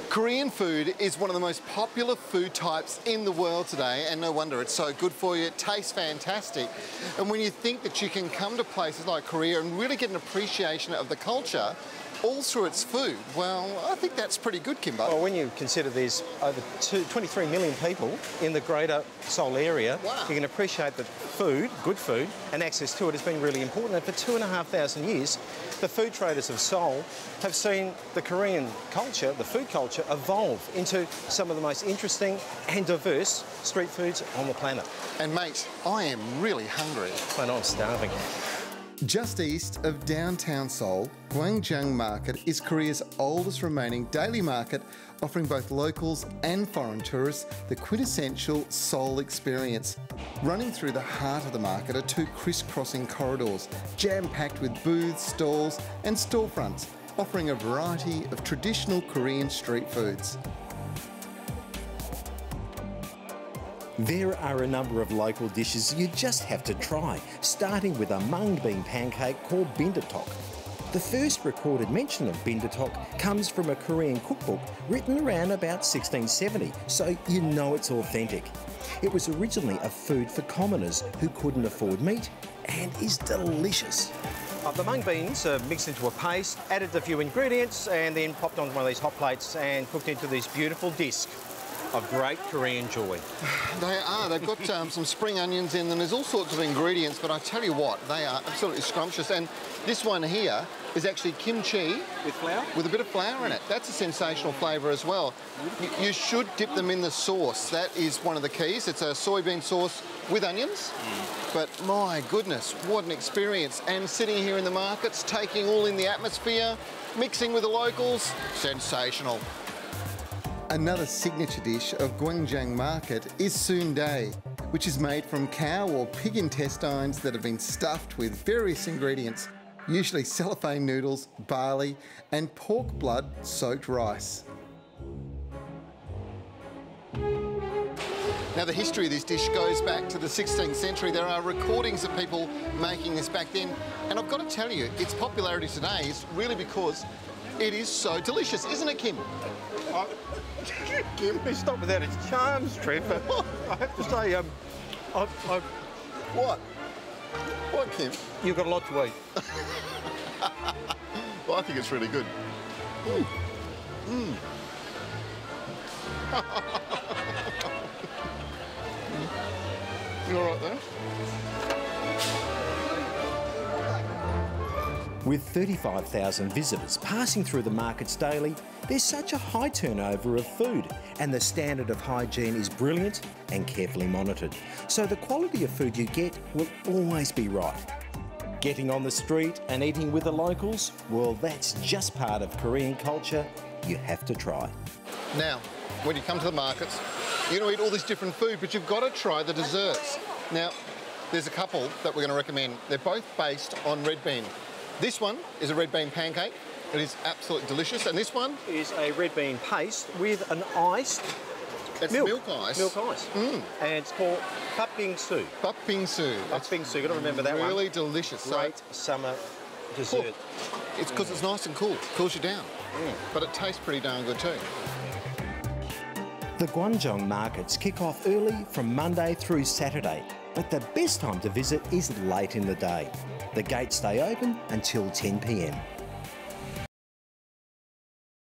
Korean food is one of the most popular food types in the world today, and no wonder. It's so good for you, it tastes fantastic. And when you think that you can come to places like Korea and really get an appreciation of the culture all through its food, well, I think that's pretty good, Kimbo. Well, when you consider there's over 23 million people in the greater Seoul area, wow, you can appreciate that food, good food, and access to it has been really important. And for 2,500 years, the food traders of Seoul have seen the Korean culture, the food culture, evolve into some of the most interesting and diverse street foods on the planet. And mate, I am really hungry. And I'm starving. Just east of downtown Seoul, Gwangjang Market is Korea's oldest remaining daily market, offering both locals and foreign tourists the quintessential Seoul experience. Running through the heart of the market are two crisscrossing corridors, jam-packed with booths, stalls and storefronts, offering a variety of traditional Korean street foods. There are a number of local dishes you just have to try, starting with a mung bean pancake called bindatok. The first recorded mention of bindatok comes from a Korean cookbook written around about 1670, so you know it's authentic. It was originally a food for commoners who couldn't afford meat and is delicious. The mung beans are mixed into a paste, added a few ingredients and then popped onto one of these hot plates and cooked into this beautiful disc of great Korean joy. They are. They've got some spring onions in them. There's all sorts of ingredients, but I tell you what, they are absolutely scrumptious. And this one here is actually kimchi. With flour? With a bit of flour in it. That's a sensational flavour as well. You should dip them in the sauce. That is one of the keys. It's a soybean sauce with onions. But my goodness, what an experience. And sitting here in the markets, taking all in the atmosphere, mixing with the locals, sensational. Another signature dish of Gwangjang Market is sundae, which is made from cow or pig intestines that have been stuffed with various ingredients, usually cellophane noodles, barley and pork blood soaked rice. Now the history of this dish goes back to the 16th century. There are recordings of people making this back then, and I've got to tell you, its popularity today is really because it is so delicious, isn't it, Kim? Kim, stop without its charms, Trevor. I have to say, What? What, Kim? You've got a lot to eat. Well, I think it's really good. You all right there? With 35,000 visitors passing through the markets daily, there's such a high turnover of food, and the standard of hygiene is brilliant and carefully monitored. So the quality of food you get will always be right. Getting on the street and eating with the locals, well, that's just part of Korean culture you have to try. Now, when you come to the markets, you're going to eat all this different food, but you've got to try the desserts. Now, there's a couple that we're going to recommend. They're both based on red bean. This one is a red bean pancake. It is absolutely delicious. And this one is a red bean paste with an iced milk ice. Milk ice. And it's called bap bingsu. Bap bingsu. Bap bingsu, you've got to remember that one. Really delicious. Great summer dessert. It's because it's nice and cool. Cools you down. But it tastes pretty darn good too. The Gwanjang markets kick off early from Monday through Saturday, but the best time to visit is late in the day. The gates stay open until 10 p.m.